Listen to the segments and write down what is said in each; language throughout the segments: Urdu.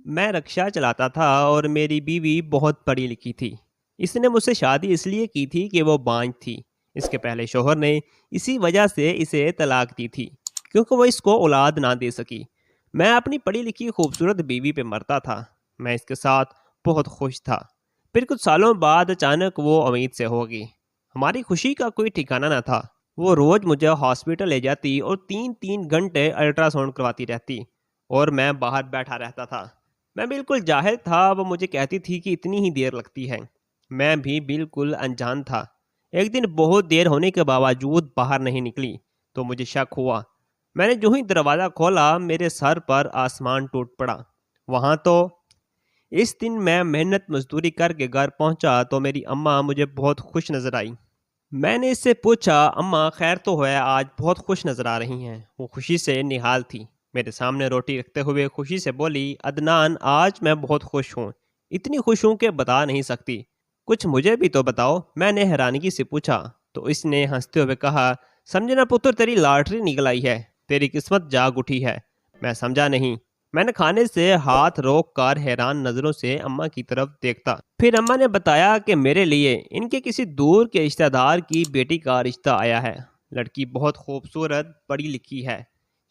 میں رکشا چلاتا تھا اور میری بیوی بہت پڑھی لکھی تھی۔ اس نے مجھ سے شادی اس لیے کی تھی کہ وہ بانجھ تھی۔ اس کے پہلے شوہر نے اسی وجہ سے اسے طلاق دی تھی کیونکہ وہ اس کو اولاد نہ دے سکی۔ میں اپنی پڑھی لکھی خوبصورت بیوی پہ مرتا تھا۔ میں اس کے ساتھ بہت خوش تھا۔ پھر کچھ سالوں بعد اچانک وہ امید سے ہو گئی۔ ہماری خوشی کا کوئی ٹھکانہ نہ تھا۔ وہ روز مجھے ہاسپٹل لے جاتی اور 3 گھنٹے الٹرا ساؤنڈ کرواتی رہتی اور میں باہر بیٹھا رہتا تھا۔ میں بالکل جاہل تھا۔ وہ مجھے کہتی تھی کہ اتنی ہی دیر لگتی ہے۔ میں بھی بالکل انجان تھا۔ ایک دن بہت دیر ہونے کے باوجود باہر نہیں نکلی تو مجھے شک ہوا۔ میں نے جو ہی دروازہ کھولا میرے سر پر آسمان ٹوٹ پڑا۔ وہاں تو اس دن میں محنت مزدوری کر کے گھر پہنچا تو میری اماں مجھے بہت خوش نظر آئی۔ میں نے اس سے پوچھا، اماں خیر تو ہے، آج بہت خوش نظر آ رہی ہیں۔ وہ خوشی سے نہال تھی۔ میرے سامنے روٹی رکھتے ہوئے خوشی سے بولی، عدنان آج میں بہت خوش ہوں، اتنی خوش ہوں کہ بتا نہیں سکتی۔ کچھ مجھے بھی تو بتاؤ، میں نے حیرانگی سے پوچھا تو اس نے ہنستے ہوئے کہا، سمجھنا پتر تیری لاٹری نکل آئی ہے، تیری قسمت جاگ اٹھی ہے۔ میں سمجھا نہیں۔ میں نے کھانے سے ہاتھ روک کر حیران نظروں سے اماں کی طرف دیکھتا۔ پھر اماں نے بتایا کہ میرے لیے ان کے کسی دور کے رشتہ دار کی بیٹی کا رشتہ آیا ہے۔ لڑکی بہت خوبصورت، پڑھی لکھی ہے۔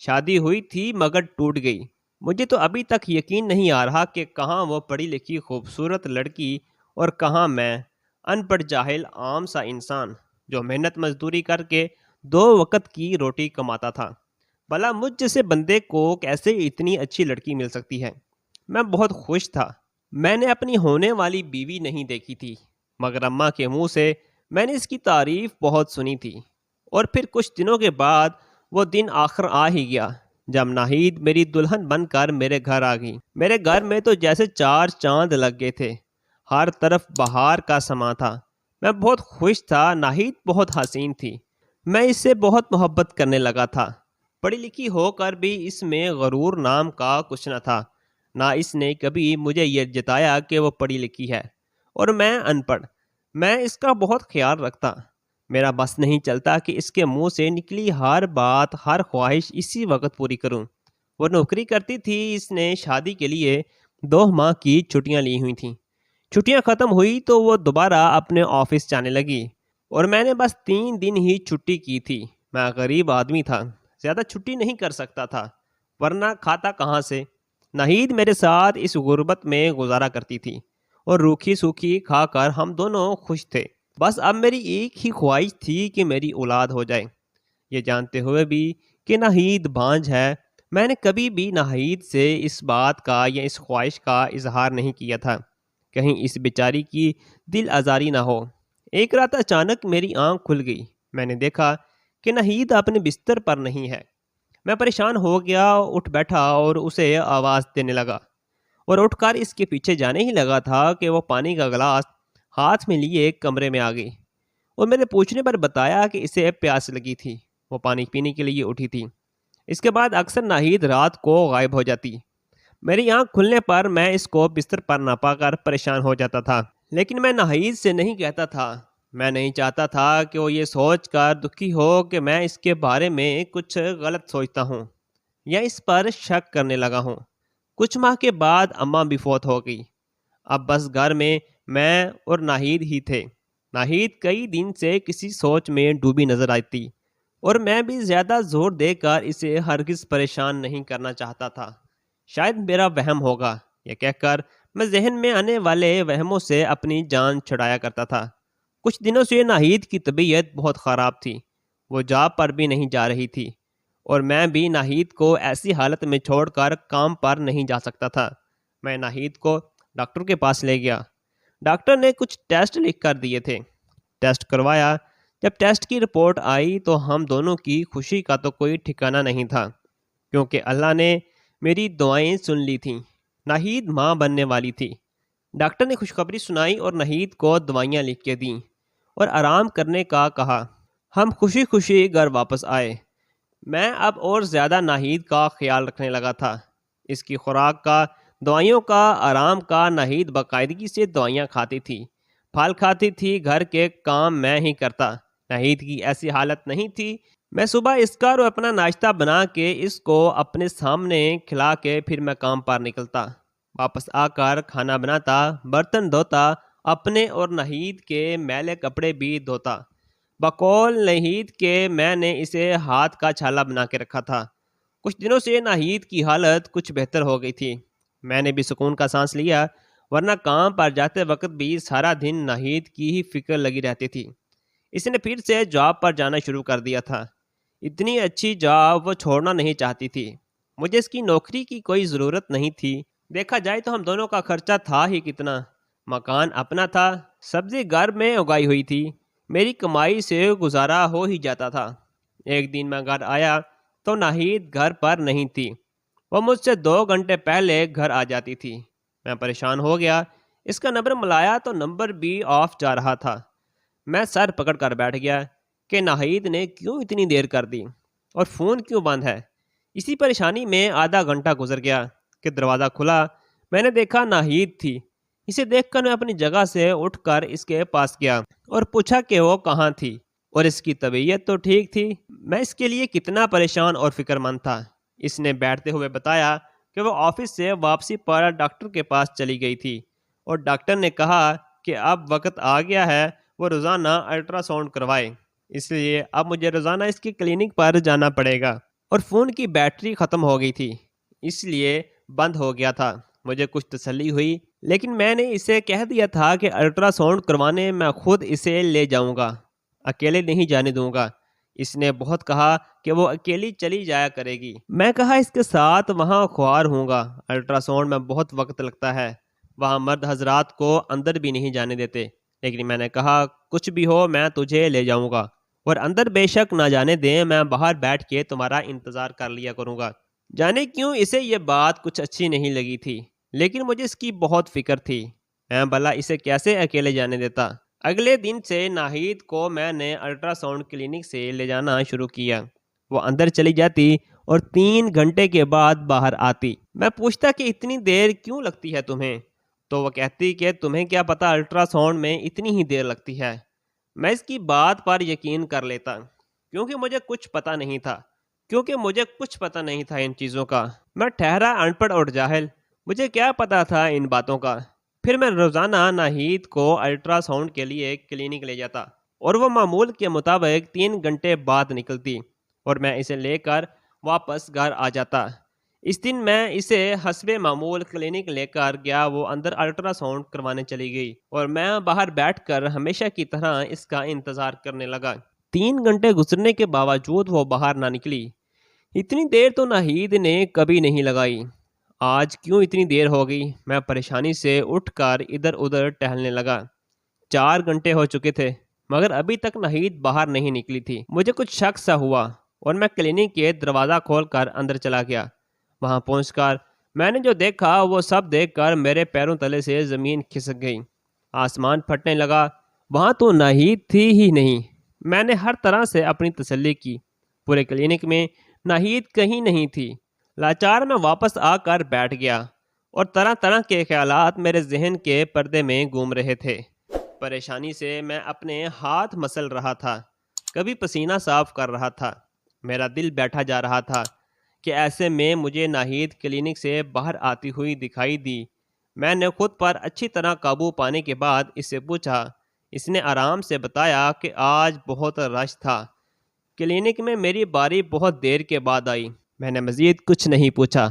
شادی ہوئی تھی مگر ٹوٹ گئی۔ مجھے تو ابھی تک یقین نہیں آ رہا کہ کہاں وہ پڑھی لکھی خوبصورت لڑکی اور کہاں میں، ان پڑھ جاہل عام سا انسان جو محنت مزدوری کر کے 2 وقت کی روٹی کماتا تھا۔ بھلا مجھ جیسے بندے کو کیسے اتنی اچھی لڑکی مل سکتی ہے؟ میں بہت خوش تھا۔ میں نے اپنی ہونے والی بیوی نہیں دیکھی تھی مگر اماں کے منہ سے میں نے اس کی تعریف بہت سنی تھی۔ اور پھر کچھ دنوں کے بعد وہ دن آخر آ ہی گیا جب ناہید میری دلہن بن کر میرے گھر آ گئی۔ میرے گھر میں تو جیسے 4 چاند لگ گئے تھے۔ ہر طرف بہار کا سما تھا۔ میں بہت خوش تھا۔ ناہید بہت حسین تھی۔ میں اس سے بہت محبت کرنے لگا تھا۔ پڑھی لکھی ہو کر بھی اس میں غرور نام کا کچھ نہ تھا۔ نہ اس نے کبھی مجھے یہ جتایا کہ وہ پڑھی لکھی ہے اور میں ان پڑھ۔ میں اس کا بہت خیال رکھتا۔ میرا بس نہیں چلتا کہ اس کے منہ سے نکلی ہر بات، ہر خواہش اسی وقت پوری کروں۔ وہ نوکری کرتی تھی۔ اس نے شادی کے لیے 2 ماہ کی چھٹیاں لی ہوئی تھیں۔ چھٹیاں ختم ہوئی تو وہ دوبارہ اپنے آفس جانے لگی اور میں نے بس 3 دن ہی چھٹی کی تھی۔ میں غریب آدمی تھا، زیادہ چھٹی نہیں کر سکتا تھا، ورنہ کھاتا کہاں سے؟ ناہید میرے ساتھ اس غربت میں گزارا کرتی تھی اور روکھی سوکھی کھا کر ہم دونوں خوش تھے۔ بس اب میری ایک ہی خواہش تھی کہ میری اولاد ہو جائے۔ یہ جانتے ہوئے بھی کہ ناہید بانجھ ہے، میں نے کبھی بھی ناہید سے اس بات کا یا اس خواہش کا اظہار نہیں کیا تھا، کہیں اس بیچاری کی دل آزاری نہ ہو۔ ایک رات اچانک میری آنکھ کھل گئی۔ میں نے دیکھا کہ ناہید اپنے بستر پر نہیں ہے۔ میں پریشان ہو گیا، اٹھ بیٹھا اور اسے آواز دینے لگا اور اٹھ کر اس کے پیچھے جانے ہی لگا تھا کہ وہ پانی کا گلاس ہاتھ میں لیے کمرے میں آ گئی اور میرے پوچھنے پر بتایا کہ اسے پیاس لگی تھی، وہ پانی پینے کے لیے اٹھی تھی۔ اس کے بعد اکثر ناہید رات کو غائب ہو جاتی۔ میری آنکھ کھلنے پر میں اس کو بستر پر نہ پا کر پریشان ہو جاتا تھا، لیکن میں ناہید سے نہیں کہتا تھا۔ میں نہیں چاہتا تھا کہ وہ یہ سوچ کر دکھی ہو کہ میں اس کے بارے میں کچھ غلط سوچتا ہوں یا اس پر شک کرنے لگا ہوں۔ کچھ ماہ کے بعد اماں بھی فوت ہو گئی۔ اب بس گھر میں اور ناہید ہی تھے۔ ناہید کئی دن سے کسی سوچ میں ڈوبی نظر آتی اور میں بھی زیادہ زور دے کر اسے ہرگز پریشان نہیں کرنا چاہتا تھا۔ شاید میرا وہم ہوگا، یہ کہہ کر میں ذہن میں آنے والے وہموں سے اپنی جان چھڑایا کرتا تھا۔ کچھ دنوں سے ناہید کی طبیعت بہت خراب تھی۔ وہ جاب پر بھی نہیں جا رہی تھی اور میں بھی ناہید کو ایسی حالت میں چھوڑ کر کام پر نہیں جا سکتا تھا۔ میں ناہید کو ڈاکٹر کے پاس لے گیا۔ ڈاکٹر نے کچھ ٹیسٹ لکھ کر دیے تھے۔ ٹیسٹ کروایا۔ جب ٹیسٹ کی رپورٹ آئی تو ہم دونوں کی خوشی کا تو کوئی ٹھکانہ نہیں تھا، کیونکہ اللہ نے میری دعائیں سن لی تھیں۔ ناہید ماں بننے والی تھی۔ ڈاکٹر نے خوشخبری سنائی اور ناہید کو دوائیاں لکھ کے دیں اور آرام کرنے کا کہا۔ ہم خوشی خوشی گھر واپس آئے۔ میں اب اور زیادہ ناہید کا خیال رکھنے لگا تھا، اس کی خوراک کا، دوائیوں کا، آرام کا۔ ناہید باقاعدگی سے دوائیاں کھاتی تھی، پھل کھاتی تھی، گھر کے کام میں ہی کرتا۔ ناہید کی ایسی حالت نہیں تھی۔ میں صبح اس کا اور اپنا ناشتہ بنا کے اس کو اپنے سامنے کھلا کے پھر میں کام پر نکلتا۔ واپس آ کر کھانا بناتا، برتن دھوتا، اپنے اور ناہید کے میلے کپڑے بھی دھوتا۔ بقول ناہید کے میں نے اسے ہاتھ کا چھالا بنا کے رکھا تھا۔ کچھ دنوں سے ناہید کی حالت کچھ بہتر ہو گئی تھی۔ میں نے بھی سکون کا سانس لیا، ورنہ کام پر جاتے وقت بھی سارا دن ناہید کی ہی فکر لگی رہتی تھی۔ اس نے پھر سے جاب پر جانا شروع کر دیا تھا۔ اتنی اچھی جاب وہ چھوڑنا نہیں چاہتی تھی۔ مجھے اس کی نوکری کی کوئی ضرورت نہیں تھی۔ دیکھا جائے تو ہم دونوں کا خرچہ تھا ہی کتنا۔ مکان اپنا تھا، سبزی گھر میں اگائی ہوئی تھی، میری کمائی سے گزارا ہو ہی جاتا تھا۔ ایک دن میں گھر آیا تو ناہید گھر پر نہیں تھی۔ وہ مجھ سے 2 گھنٹے پہلے گھر آ جاتی تھی۔ میں پریشان ہو گیا۔ اس کا نمبر ملایا تو نمبر بھی آف جا رہا تھا۔ میں سر پکڑ کر بیٹھ گیا کہ ناہید نے کیوں اتنی دیر کر دی اور فون کیوں بند ہے۔ اسی پریشانی میں آدھا گھنٹہ گزر گیا کہ دروازہ کھلا۔ میں نے دیکھا ناہید تھی۔ اسے دیکھ کر میں اپنی جگہ سے اٹھ کر اس کے پاس گیا اور پوچھا کہ وہ کہاں تھی اور اس کی طبیعت تو ٹھیک تھی۔ میں اس کے لیے کتنا پریشان اور فکر مند تھا۔ اس نے بیٹھتے ہوئے بتایا کہ وہ آفس سے واپسی پر ڈاکٹر کے پاس چلی گئی تھی اور ڈاکٹر نے کہا کہ اب وقت آ گیا ہے وہ روزانہ الٹرا ساؤنڈ کروائے، اس لیے اب مجھے روزانہ اس کی کلینک پر جانا پڑے گا۔ اور فون کی بیٹری ختم ہو گئی تھی، اس لیے بند ہو گیا تھا۔ مجھے کچھ تسلی ہوئی، لیکن میں نے اسے کہہ دیا تھا کہ الٹرا ساؤنڈ کروانے میں خود اسے لے جاؤں گا، اکیلے نہیں جانے دوں گا۔ اس نے بہت کہا کہ وہ اکیلی چلی جایا کرے گی۔ میں کہا اس کے ساتھ وہاں خوار ہوں گا۔ الٹرا ساؤنڈ میں بہت وقت لگتا ہے، وہاں مرد حضرات کو اندر بھی نہیں جانے دیتے، لیکن میں نے کہا کچھ بھی ہو میں تجھے لے جاؤں گا، اور اندر بے شک نہ جانے دیں، میں باہر بیٹھ کے تمہارا انتظار کر لیا کروں گا۔ جانے کیوں اسے یہ بات کچھ اچھی نہیں لگی تھی، لیکن مجھے اس کی بہت فکر تھی۔ میں بھلا اسے کیسے اکیلے جانے دیتا۔ اگلے دن سے ناہید کو میں نے الٹرا ساؤنڈ کلینک سے لے جانا شروع کیا۔ وہ اندر چلی جاتی اور 3 گھنٹے کے بعد باہر آتی۔ میں پوچھتا کہ اتنی دیر کیوں لگتی ہے تمہیں؟ تو وہ کہتی کہ تمہیں کیا پتا الٹرا ساؤنڈ میں اتنی ہی دیر لگتی ہے۔ میں اس کی بات پر یقین کر لیتا کیونکہ مجھے کچھ پتہ نہیں تھا ان چیزوں کا۔ میں ٹھہرا ان پڑھ اور جاہل، مجھے کیا پتا تھا ان باتوں کا۔ پھر میں روزانہ ناہید کو الٹرا ساؤنڈ کے لیے کلینک لے جاتا اور وہ معمول کے مطابق 3 گھنٹے بعد نکلتی اور میں اسے لے کر واپس گھر آ جاتا۔ اس دن میں اسے حسب معمول کلینک لے کر گیا، وہ اندر الٹرا ساؤنڈ کروانے چلی گئی اور میں باہر بیٹھ کر ہمیشہ کی طرح اس کا انتظار کرنے لگا۔ 3 گھنٹے گزرنے کے باوجود وہ باہر نہ نکلی۔ اتنی دیر تو ناہید نے کبھی نہیں لگائی۔ آج کیوں اتنی دیر ہو گئی؟ میں پریشانی سے اٹھ کر ادھر ادھر ٹہلنے لگا۔ 4 گھنٹے ہو چکے تھے مگر ابھی تک ناہید باہر نہیں نکلی تھی۔ مجھے کچھ شک سا ہوا اور میں کلینک کے دروازہ کھول کر اندر چلا گیا۔ وہاں پہنچ کر میں نے جو دیکھا وہ سب دیکھ کر میرے پیروں تلے سے زمین کھسک گئی، آسمان پھٹنے لگا۔ وہاں تو ناہید تھی ہی نہیں۔ میں نے ہر طرح سے اپنی تسلی کی، پورے کلینک میں ناہید کہیں نہیں تھی۔ لاچار میں واپس آ کر بیٹھ گیا اور طرح طرح کے خیالات میرے ذہن کے پردے میں گھوم رہے تھے۔ پریشانی سے میں اپنے ہاتھ مسل رہا تھا، کبھی پسینہ صاف کر رہا تھا۔ میرا دل بیٹھا جا رہا تھا کہ ایسے میں مجھے ناہید کلینک سے باہر آتی ہوئی دکھائی دی۔ میں نے خود پر اچھی طرح قابو پانے کے بعد اس سے پوچھا۔ اس نے آرام سے بتایا کہ آج بہت رش تھا، کلینک میں میری باری بہت دیر کے بعد آئی۔ میں نے مزید کچھ نہیں پوچھا،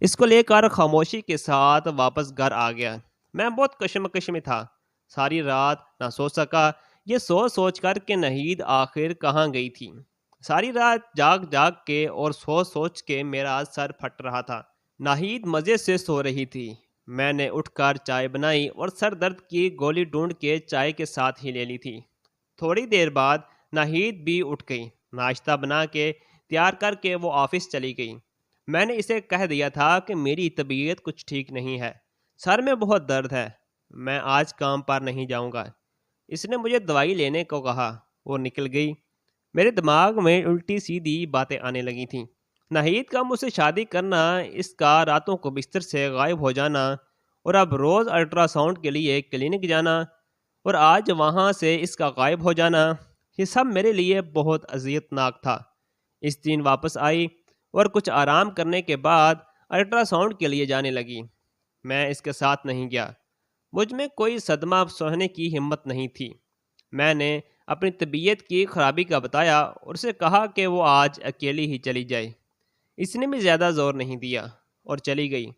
اس کو لے کر خاموشی کے ساتھ واپس گھر آ گیا۔ میں بہت کشمکش میں تھا، ساری رات نہ سو سکا، یہ سوچ کر کہ ناہید آخر کہاں گئی تھی۔ ساری رات جاگ کے اور سوچ کے میرا سر پھٹ رہا تھا۔ ناہید مزے سے سو رہی تھی۔ میں نے اٹھ کر چائے بنائی اور سر درد کی گولی ڈھونڈ کے چائے کے ساتھ ہی لے لی تھی۔ تھوڑی دیر بعد ناہید بھی اٹھ گئی، ناشتہ بنا کے تیار کر کے وہ آفس چلی گئی۔ میں نے اسے کہہ دیا تھا کہ میری طبیعت کچھ ٹھیک نہیں ہے، سر میں بہت درد ہے، میں آج کام پر نہیں جاؤں گا۔ اس نے مجھے دوائی لینے کو کہا، وہ نکل گئی۔ میرے دماغ میں الٹی سیدھی باتیں آنے لگی تھیں۔ ناہید کا مجھ سے شادی کرنا، اس کا راتوں کو بستر سے غائب ہو جانا، اور اب روز الٹرا ساؤنڈ کے لیے کلینک جانا، اور آج وہاں سے اس کا غائب ہو جانا، یہ سب میرے لیے بہت اذیت ناک تھا۔ اس دن واپس آئی اور کچھ آرام کرنے کے بعد الٹرا ساؤنڈ کے لیے جانے لگی۔ میں اس کے ساتھ نہیں گیا۔ مجھ میں کوئی صدمہ سہنے کی ہمت نہیں تھی۔ میں نے اپنی طبیعت کی خرابی کا بتایا اور اسے کہا کہ وہ آج اکیلی ہی چلی جائے۔ اس نے بھی زیادہ زور نہیں دیا اور چلی گئی۔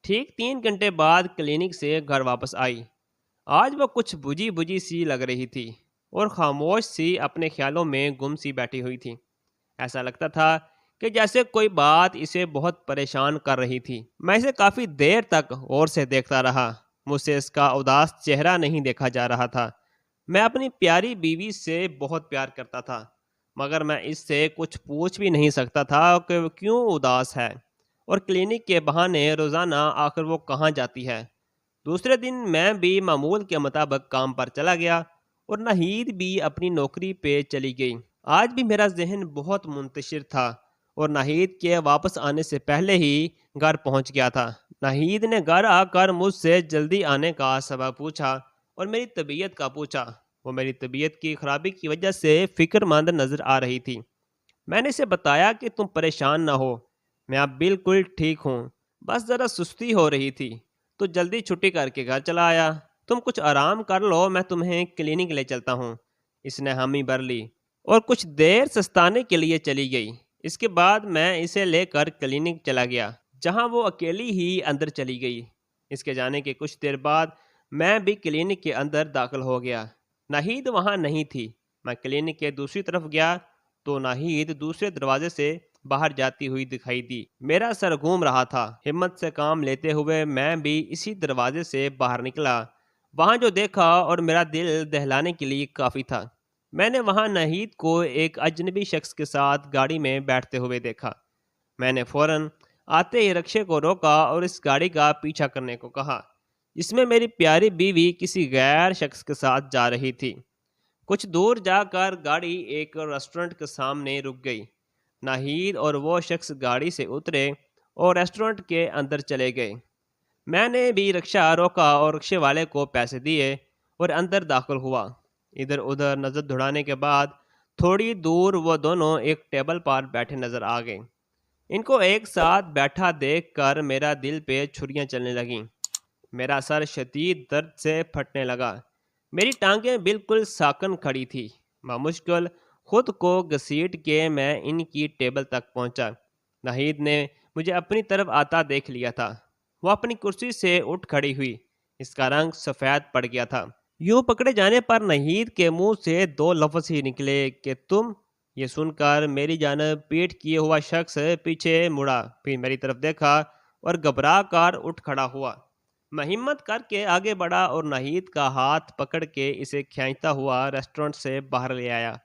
ٹھیک 3 گھنٹے بعد کلینک سے گھر واپس آئی۔ آج وہ کچھ بجھی بجھی سی لگ رہی تھی اور خاموش سی اپنے خیالوں میں گم سی بیٹھی ہوئی تھی۔ ایسا لگتا تھا کہ جیسے کوئی بات اسے بہت پریشان کر رہی تھی۔ میں اسے کافی دیر تک غور سے دیکھتا رہا۔ مجھ سے اس کا اداس چہرہ نہیں دیکھا جا رہا تھا۔ میں اپنی پیاری بیوی سے بہت پیار کرتا تھا، مگر میں اس سے کچھ پوچھ بھی نہیں سکتا تھا کہ وہ کیوں اداس ہے اور کلینک کے بہانے روزانہ آخر وہ کہاں جاتی ہے۔ دوسرے دن میں بھی معمول کے مطابق کام پر چلا گیا اور ناہید بھی اپنی نوکری پہ چلی گئی۔ آج بھی میرا ذہن بہت منتشر تھا اور ناہید کے واپس آنے سے پہلے ہی گھر پہنچ گیا تھا۔ ناہید نے گھر آ کر مجھ سے جلدی آنے کا سبب پوچھا اور میری طبیعت کا پوچھا۔ وہ میری طبیعت کی خرابی کی وجہ سے فکر مند نظر آ رہی تھی۔ میں نے اسے بتایا کہ تم پریشان نہ ہو، میں اب بالکل ٹھیک ہوں، بس ذرا سستی ہو رہی تھی تو جلدی چھٹی کر کے گھر چلا آیا۔ تم کچھ آرام کر لو، میں تمہیں کلینک لے چلتا ہوں۔ اس نے حامی بھر لی اور کچھ دیر سستانے کے لیے چلی گئی۔ اس کے بعد میں اسے لے کر کلینک چلا گیا، جہاں وہ اکیلی ہی اندر چلی گئی۔ اس کے جانے کے کچھ دیر بعد میں بھی کلینک کے اندر داخل ہو گیا۔ ناہید وہاں نہیں تھی۔ میں کلینک کے دوسری طرف گیا تو ناہید دوسرے دروازے سے باہر جاتی ہوئی دکھائی دی۔ میرا سر گھوم رہا تھا۔ ہمت سے کام لیتے ہوئے میں بھی اسی دروازے سے باہر نکلا۔ وہاں جو دیکھا اور میرا دل دہلانے کے لیے کافی تھا۔ میں نے وہاں ناہید کو ایک اجنبی شخص کے ساتھ گاڑی میں بیٹھتے ہوئے دیکھا۔ میں نے فوراً آتے ہی رکشے کو روکا اور اس گاڑی کا پیچھا کرنے کو کہا، جس میں میری پیاری بیوی کسی غیر شخص کے ساتھ جا رہی تھی۔ کچھ دور جا کر گاڑی ایک ریسٹورنٹ کے سامنے رک گئی۔ ناہید اور وہ شخص گاڑی سے اترے اور ریسٹورنٹ کے اندر چلے گئے۔ میں نے بھی رکشہ روکا اور رکشے والے کو پیسے دیے اور اندر داخل ہوا۔ ادھر ادھر نظر دوڑانے کے بعد تھوڑی دور وہ دونوں ایک ٹیبل پر بیٹھے نظر آ گئے۔ ان کو ایک ساتھ بیٹھا دیکھ کر میرا دل پہ چھریاں چلنے لگیں۔ میرا سر شدید درد سے پھٹنے لگا۔ میری ٹانگیں بالکل ساکن کھڑی تھی۔ بمشکل خود کو گھسیٹ کے میں ان کی ٹیبل تک پہنچا۔ ناہید نے مجھے اپنی طرف آتا دیکھ لیا تھا۔ وہ اپنی کرسی سے اٹھ کھڑی ہوئی۔ اس کا رنگ سفید پڑ گیا تھا۔ یوں پکڑے جانے پر ناہید کے منہ سے 2 لفظ ہی نکلے کہ تم۔ یہ سن کر میری جانب پیٹھ کیے ہوا شخص پیچھے مڑا، پھر میری طرف دیکھا اور گھبرا کر اٹھ کھڑا ہوا۔ میں ہمت کر کے آگے بڑھا اور ناہید کا ہاتھ پکڑ کے اسے کھینچتا ہوا ریسٹورنٹ سے باہر لے آیا۔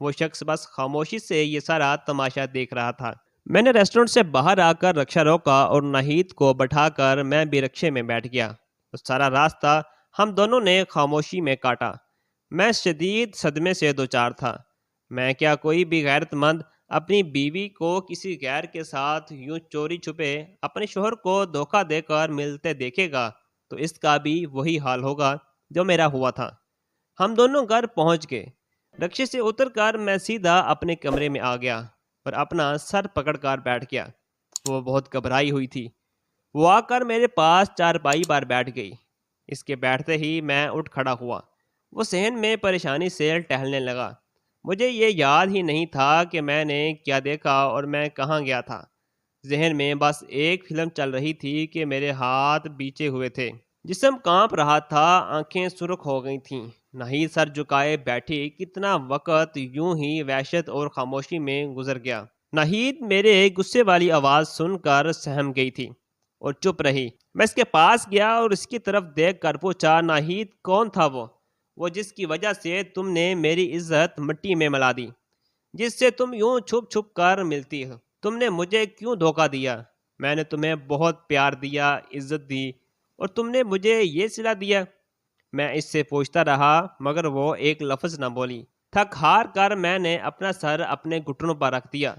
وہ شخص بس خاموشی سے یہ سارا تماشا دیکھ رہا تھا۔ میں نے ریسٹورنٹ سے باہر آ کر رکشہ روکا اور ناہید کو بٹھا کر میں بھی رکشے میں بیٹھ گیا۔ اس سارا راستہ ہم دونوں نے خاموشی میں کاٹا۔ میں شدید صدمے سے دوچار تھا۔ میں کیا کوئی بھی غیرت مند اپنی بیوی کو کسی غیر کے ساتھ یوں چوری چھپے اپنے شوہر کو دھوکہ دے کر ملتے دیکھے گا تو اس کا بھی وہی حال ہوگا جو میرا ہوا تھا۔ ہم دونوں گھر پہنچ گئے۔ رکشے سے اتر کر میں سیدھا اپنے کمرے میں آ گیا اور اپنا سر پکڑ کر بیٹھ گیا۔ وہ بہت گھبرائی ہوئی تھی۔ وہ آ کر میرے پاس چارپائی پر بیٹھ گئی۔ اس کے بیٹھتے ہی میں اٹھ کھڑا ہوا۔ وہ صحن میں پریشانی سے ٹہلنے لگا۔ مجھے یہ یاد ہی نہیں تھا کہ میں نے کیا دیکھا اور میں کہاں گیا تھا۔ ذہن میں بس ایک فلم چل رہی تھی کہ میرے ہاتھ بیچے ہوئے تھے، جسم کانپ رہا تھا، آنکھیں سرخ ہو گئی تھیں۔ ناہید سر جھکائے بیٹھی۔ کتنا وقت یوں ہی وحشت اور خاموشی میں گزر گیا۔ ناہید میرے غصے والی آواز سن کر سہم گئی تھی اور چپ رہی۔ میں اس کے پاس گیا اور اس کی طرف دیکھ کر پوچھا، ناہید کون تھا وہ جس کی وجہ سے تم نے میری عزت مٹی میں ملا دی، جس سے تم یوں چھپ چھپ کر ملتی ہو؟ تم نے مجھے کیوں دھوکہ دیا؟ میں نے تمہیں بہت پیار دیا، عزت دی، اور تم نے مجھے یہ صلہ دیا؟ میں اس سے پوچھتا رہا مگر وہ ایک لفظ نہ بولی۔ تھک ہار کر میں نے اپنا سر اپنے گھٹنوں پر رکھ دیا،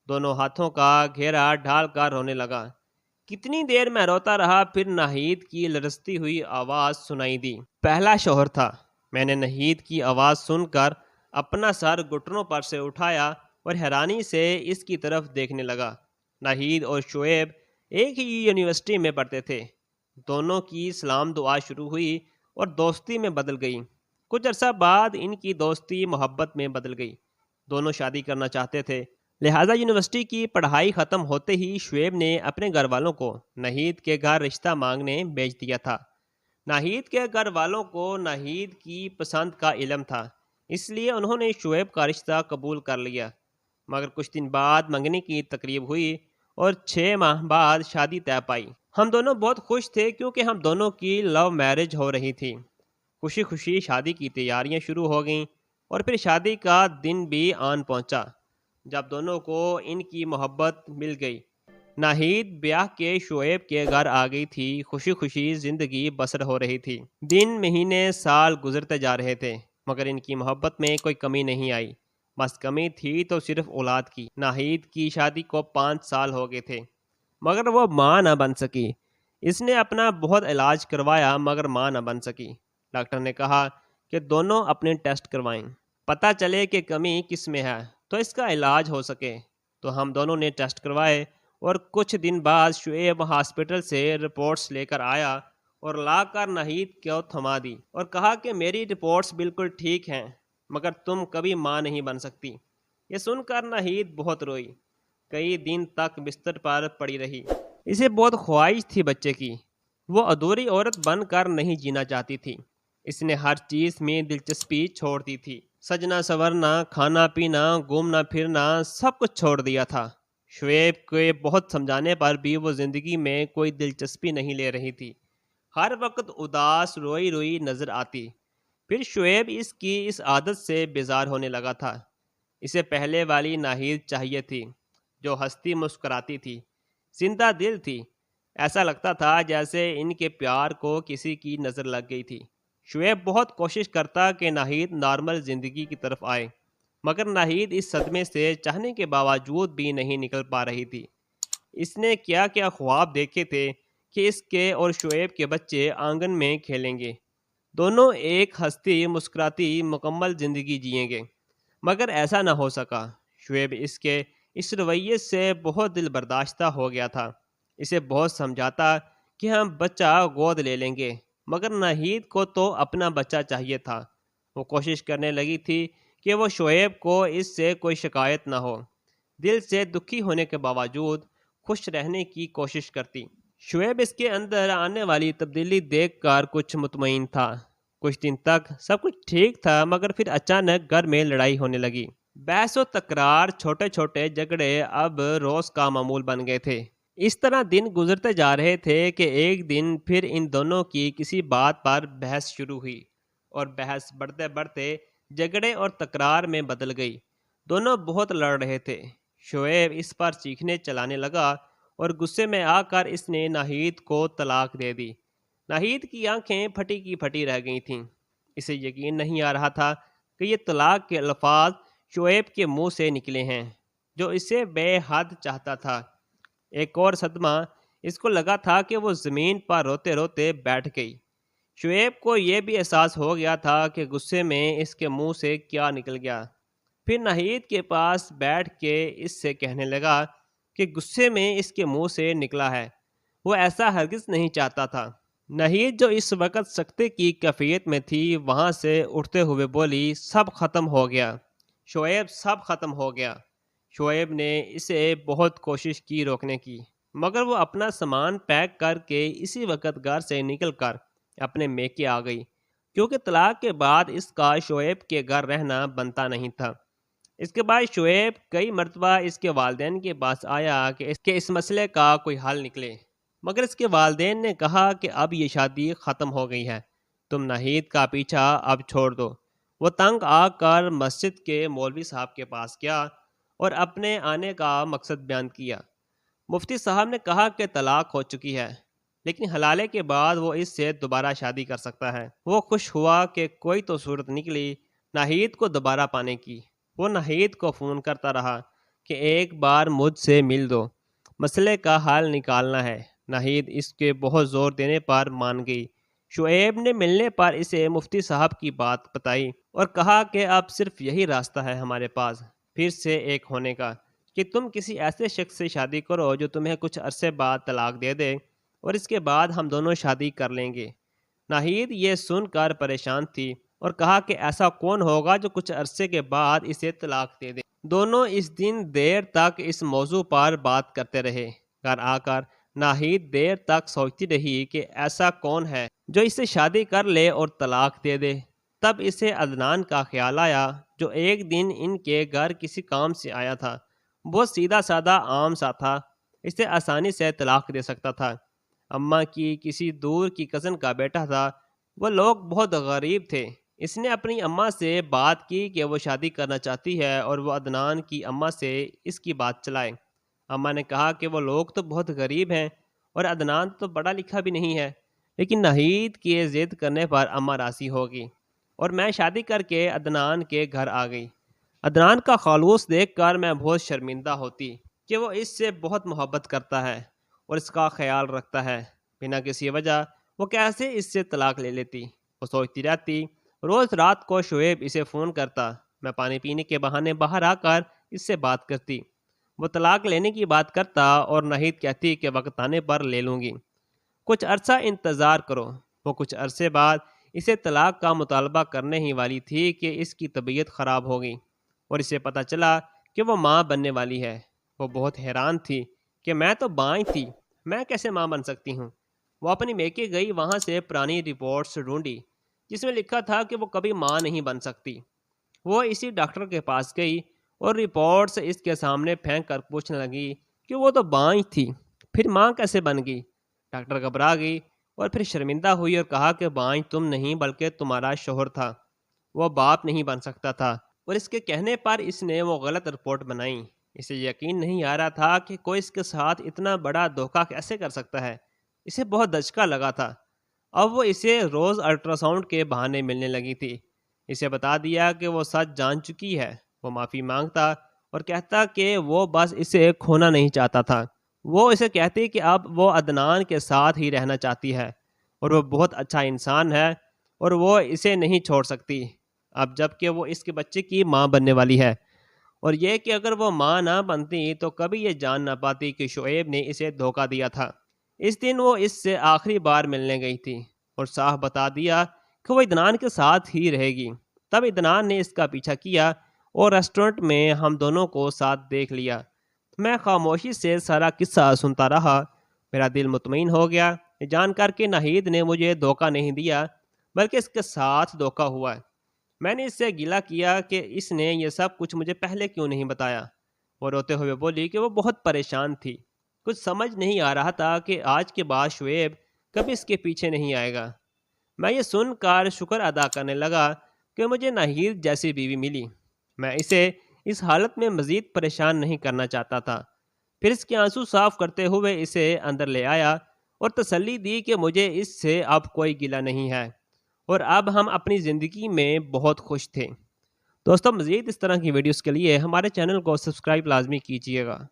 دونوں ہاتھوں کا گھیرا ڈھال کر رونے لگا۔ کتنی دیر میں روتا رہا، پھر ناہید کی لرزتی ہوئی آواز سنائی دی۔ پہلا شوہر تھا۔ میں نے ناہید کی آواز سن کر اپنا سر گھٹنوں پر سے اٹھایا اور حیرانی سے اس کی طرف دیکھنے لگا۔ ناہید اور شعیب ایک ہی یونیورسٹی میں پڑھتے تھے۔ دونوں کی سلام دعا شروع ہوئی اور دوستی میں بدل گئی۔ کچھ عرصہ بعد ان کی دوستی محبت میں بدل گئی۔ دونوں شادی کرنا چاہتے تھے، لہٰذا یونیورسٹی کی پڑھائی ختم ہوتے ہی شعیب نے اپنے گھر والوں کو ناہید کے گھر رشتہ مانگنے بھیج دیا تھا۔ ناہید کے گھر والوں کو ناہید کی پسند کا علم تھا، اس لیے انہوں نے شعیب کا رشتہ قبول کر لیا۔ مگر کچھ دن بعد منگنی کی تقریب ہوئی اور 6 ماہ بعد شادی طے پائی۔ ہم دونوں بہت خوش تھے کیونکہ ہم دونوں کی لو میرج ہو رہی تھی۔ خوشی خوشی شادی کی تیاریاں شروع ہو گئیں اور پھر شادی کا دن بھی آن پہنچا جب دونوں کو ان کی محبت مل گئی۔ ناہید بیاہ کے شعیب کے گھر آ گئی تھی۔ خوشی خوشی زندگی بسر ہو رہی تھی۔ دن مہینے سال گزرتے جا رہے تھے مگر ان کی محبت میں کوئی کمی نہیں آئی۔ بس کمی تھی تو صرف اولاد کی۔ ناہید کی شادی کو 5 سال ہو گئے تھے مگر وہ ماں نہ بن سکی۔ اس نے اپنا بہت علاج کروایا مگر ماں نہ بن سکی۔ ڈاکٹر نے کہا کہ دونوں اپنے ٹیسٹ کروائیں، پتہ چلے کہ کمی کس میں ہے تو اس کا علاج ہو سکے۔ تو ہم دونوں نے ٹیسٹ کروائے اور کچھ دن بعد شعیب ہاسپٹل سے رپورٹس لے کر آیا اور لا کر ناہید کو تھما دی اور کہا کہ میری رپورٹس بالکل ٹھیک ہیں مگر تم کبھی ماں نہیں بن سکتی۔ یہ سن کر ناہید بہت روئی، کئی دن تک بستر پر پڑی رہی۔ اسے بہت خواہش تھی بچے کی، وہ ادھوری عورت بن کر نہیں جینا چاہتی تھی۔ اس نے ہر چیز میں دلچسپی چھوڑ دی تھی، سجنا سورنا، کھانا پینا، گھومنا پھرنا، سب کچھ چھوڑ دیا تھا۔ شعیب کے بہت سمجھانے پر بھی وہ زندگی میں کوئی دلچسپی نہیں لے رہی تھی، ہر وقت اداس روئی روئی نظر آتی۔ پھر شعیب اس کی اس عادت سے بیزار ہونے لگا تھا۔ اسے پہلے والی ناہید چاہیے تھی جو ہنستی مسکراتی تھی، زندہ دل تھی۔ ایسا لگتا تھا جیسے ان کے پیار کو کسی کی نظر لگ گئی تھی۔ شعیب بہت کوشش کرتا کہ ناہید نارمل زندگی کی طرف آئے مگر ناہید اس صدمے سے چاہنے کے باوجود بھی نہیں نکل پا رہی تھی۔ اس نے کیا کیا خواب دیکھے تھے کہ اس کے اور شعیب کے بچے آنگن میں کھیلیں گے، دونوں ایک ہنستی مسکراتی مکمل زندگی جئیں گے، مگر ایسا نہ ہو سکا۔ شعیب اس کے اس رویے سے بہت دل برداشتہ ہو گیا تھا۔ اسے بہت سمجھاتا کہ ہم بچہ گود لے لیں گے مگر ناہید کو تو اپنا بچہ چاہیے تھا۔ وہ کوشش کرنے لگی تھی کہ وہ شعیب کو اس سے کوئی شکایت نہ ہو، دل سے دکھی ہونے کے باوجود خوش رہنے کی کوشش کرتی۔ شعیب اس کے اندر آنے والی تبدیلی دیکھ کر کچھ مطمئن تھا۔ کچھ دن تک سب کچھ ٹھیک تھا مگر پھر اچانک گھر میں لڑائی ہونے لگی۔ بحث و تکرار، چھوٹے چھوٹے جھگڑے اب روز کا معمول بن گئے تھے۔ اس طرح دن گزرتے جا رہے تھے کہ ایک دن پھر ان دونوں کی کسی بات پر بحث شروع ہوئی اور بحث بڑھتے بڑھتے جھگڑے اور تکرار میں بدل گئی۔ دونوں بہت لڑ رہے تھے۔ شعیب اس پر چیخنے چلانے لگا اور غصے میں آ کر اس نے ناہید کو طلاق دے دی۔ ناہید کی آنکھیں پھٹی کی پھٹی رہ گئی تھیں۔ اسے یقین نہیں آ رہا تھا کہ یہ طلاق کے الفاظ شعیب کے منہ سے نکلے ہیں جو اسے بے حد چاہتا تھا۔ ایک اور صدمہ، اس کو لگا تھا کہ وہ زمین پر روتے روتے بیٹھ گئی۔ شعیب کو یہ بھی احساس ہو گیا تھا کہ غصے میں اس کے منہ سے کیا نکل گیا۔ پھر ناہید کے پاس بیٹھ کے اس سے کہنے لگا کہ غصے میں اس کے منہ سے نکلا ہے، وہ ایسا ہرگز نہیں چاہتا تھا۔ ناہید جو اس وقت سکتے کی کیفیت میں تھی وہاں سے اٹھتے ہوئے بولی، سب ختم ہو گیا شعیب، سب ختم ہو گیا۔ شعیب نے اسے بہت کوشش کی روکنے کی مگر وہ اپنا سامان پیک کر کے اسی وقت گھر سے نکل کر اپنے میکے آ گئی، کیونکہ طلاق کے بعد اس کا شعیب کے گھر رہنا بنتا نہیں تھا۔ اس کے بعد شعیب کئی مرتبہ اس کے والدین کے پاس آیا کہ اس مسئلے کا کوئی حل نکلے مگر اس کے والدین نے کہا کہ اب یہ شادی ختم ہو گئی ہے، تم ناہید کا پیچھا اب چھوڑ دو۔ وہ تنگ آ کر مسجد کے مولوی صاحب کے پاس گیا اور اپنے آنے کا مقصد بیان کیا۔ مفتی صاحب نے کہا کہ طلاق ہو چکی ہے لیکن حلالے کے بعد وہ اس سے دوبارہ شادی کر سکتا ہے۔ وہ خوش ہوا کہ کوئی تو صورت نکلی ناہید کو دوبارہ پانے کی۔ وہ ناہید کو فون کرتا رہا کہ ایک بار مجھ سے مل دو، مسئلے کا حل نکالنا ہے۔ ناہید اس کے بہت زور دینے پر مان گئی۔ شعیب نے ملنے پر اسے مفتی صاحب کی بات بتائی اور کہا کہ اب صرف یہی راستہ ہے ہمارے پاس پھر سے ایک ہونے کا کہ تم کسی ایسے شخص سے شادی کرو جو تمہیں کچھ عرصے بعد طلاق دے دے اور اس کے بعد ہم دونوں شادی کر لیں گے۔ ناہید یہ سن کر پریشان تھی اور کہا کہ ایسا کون ہوگا جو کچھ عرصے کے بعد اسے طلاق دے دے۔ دونوں اس دن دیر تک اس موضوع پر بات کرتے رہے۔ گھر آ کر ناہید دیر تک سوچتی رہی کہ ایسا کون ہے جو اس سے شادی کر لے اور طلاق دے دے۔ تب اسے عدنان کا خیال آیا، جو ایک دن ان کے گھر کسی کام سے آیا تھا۔ بہت سیدھا سادہ عام سا تھا، اسے آسانی سے طلاق دے سکتا تھا۔ اماں کی کسی دور کی کزن کا بیٹا تھا۔ وہ لوگ بہت غریب تھے۔ اس نے اپنی اماں سے بات کی کہ وہ شادی کرنا چاہتی ہے اور وہ عدنان کی اماں سے اس کی بات چلائے۔ اماں نے کہا کہ وہ لوگ تو بہت غریب ہیں اور عدنان تو پڑھا لکھا بھی نہیں ہے، لیکن ناہید کے ضد کرنے پر اماں راضی ہوگی اور میں شادی کر کے عدنان کے گھر آ گئی۔ عدنان کا خلوص دیکھ کر میں بہت شرمندہ ہوتی کہ وہ اس سے بہت محبت کرتا ہے اور اس کا خیال رکھتا ہے۔ بنا کسی وجہ وہ کیسے اس سے طلاق لے لیتی؟ وہ سوچتی رہتی۔ روز رات کو شعیب اسے فون کرتا، میں پانی پینے کے بہانے باہر آ کر اس سے بات کرتی۔ وہ طلاق لینے کی بات کرتا اور ناہید کہتی کہ وقت آنے پر لے لوں گی، کچھ عرصہ انتظار کرو۔ وہ کچھ عرصے بعد اسے طلاق کا مطالبہ کرنے ہی والی تھی کہ اس کی طبیعت خراب ہو گئی اور اسے پتہ چلا کہ وہ ماں بننے والی ہے۔ وہ بہت حیران تھی کہ میں تو بانجھ تھی، میں کیسے ماں بن سکتی ہوں؟ وہ اپنی میکے گئی، وہاں سے پرانی رپورٹس ڈھونڈی جس میں لکھا تھا کہ وہ کبھی ماں نہیں بن سکتی۔ وہ اسی ڈاکٹر کے پاس گئی اور رپورٹس اس کے سامنے پھینک کر پوچھنے لگی کہ وہ تو بانجھ تھی، پھر ماں کیسے بن گئی؟ ڈاکٹر گھبرا گئی اور پھر شرمندہ ہوئی اور کہا کہ بانجھ تم نہیں بلکہ تمہارا شوہر تھا، وہ باپ نہیں بن سکتا تھا۔ اور اس کے کہنے پر اس نے وہ غلط رپورٹ بنائی۔ اسے یقین نہیں آ رہا تھا کہ کوئی اس کے ساتھ اتنا بڑا دھوکہ کیسے کر سکتا ہے۔ اسے بہت دھچکا لگا تھا۔ اب وہ اسے روز الٹرا ساؤنڈ کے بہانے ملنے لگی تھی۔ اسے بتا دیا کہ وہ سچ جان چکی ہے۔ وہ معافی مانگتا اور کہتا کہ وہ بس اسے کھونا نہیں چاہتا تھا۔ وہ اسے کہتی کہ اب وہ عدنان کے ساتھ ہی رہنا چاہتی ہے اور وہ بہت اچھا انسان ہے اور وہ اسے نہیں چھوڑ سکتی، اب جب کہ وہ اس کے بچے کی ماں بننے والی ہے، اور یہ کہ اگر وہ ماں نہ بنتی تو کبھی یہ جان نہ پاتی کہ شعیب نے اسے دھوکہ دیا تھا۔ اس دن وہ اس سے آخری بار ملنے گئی تھی اور صاف بتا دیا کہ وہ عدنان کے ساتھ ہی رہے گی۔ تب عدنان نے اس کا پیچھا کیا اور ریسٹورنٹ میں ہم دونوں کو ساتھ دیکھ لیا۔ میں خاموشی سے سارا قصہ سنتا رہا۔ میرا دل مطمئن ہو گیا یہ جان کر کے ناہید نے مجھے دھوکہ نہیں دیا بلکہ اس کے ساتھ دھوکہ ہوا ہے۔ میں نے اس سے گلہ کیا کہ اس نے یہ سب کچھ مجھے پہلے کیوں نہیں بتایا۔ وہ روتے ہوئے بولی کہ وہ بہت پریشان تھی، کچھ سمجھ نہیں آ رہا تھا کہ آج کے بعد شعیب کبھی اس کے پیچھے نہیں آئے گا۔ میں یہ سن کر شکر ادا کرنے لگا کہ مجھے ناہید جیسی بیوی ملی۔ میں اسے اس حالت میں مزید پریشان نہیں کرنا چاہتا تھا۔ پھر اس کے آنسو صاف کرتے ہوئے اسے اندر لے آیا اور تسلی دی کہ مجھے اس سے اب کوئی گلہ نہیں ہے اور اب ہم اپنی زندگی میں بہت خوش تھے۔ دوستو، مزید اس طرح کی ویڈیوز کے لیے ہمارے چینل کو سبسکرائب لازمی کیجیے گا۔